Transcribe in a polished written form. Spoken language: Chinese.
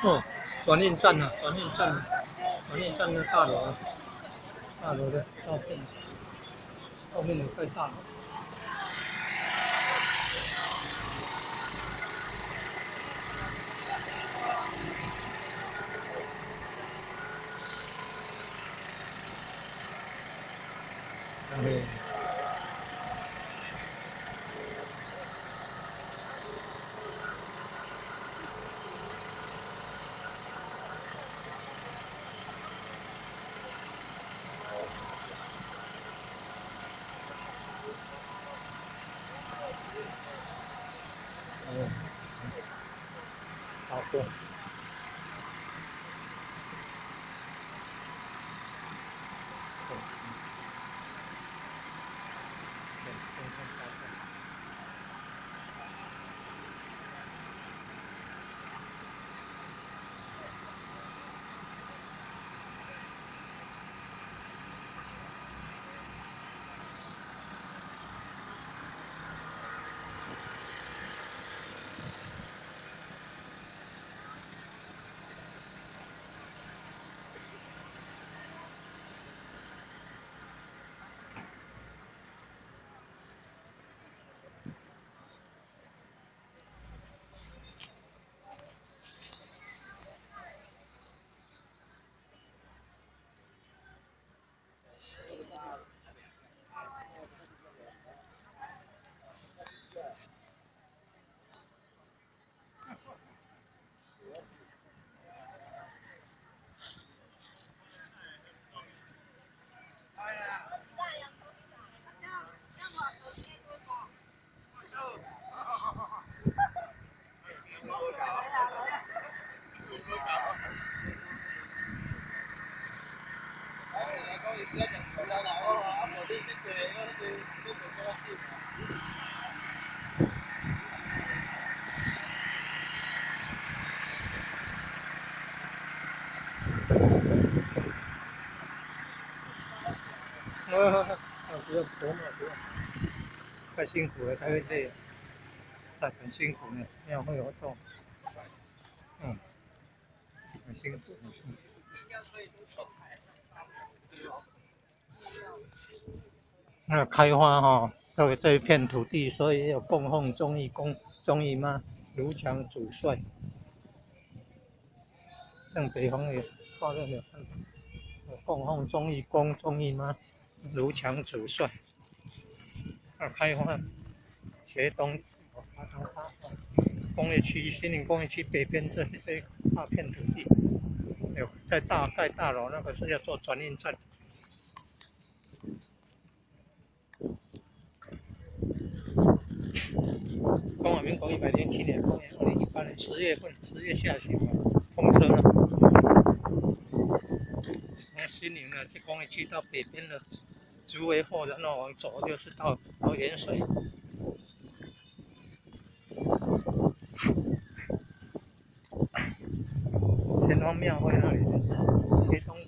哦，转运站啊，转运站，转运站的大楼啊，大楼的照片，后面有块大楼。对。好的。不用不用不用，太辛苦了，太累了，很辛苦呢，这样会活动，很辛苦，很辛苦。那开发哈，这一片土地，所以有供奉忠义妈、卢强主帅，像北方有画面有看到，有供奉忠义妈、卢强主帅。开发茄东工业区、新林工业区北边这一大片土地，有在盖大楼，那个是要做转运站。中华民国107年，公元2018年10月份10月下旬通车了。从新林的这工业区到北边的竹围后，然后往左就是到盐水。前方庙会那里，茄东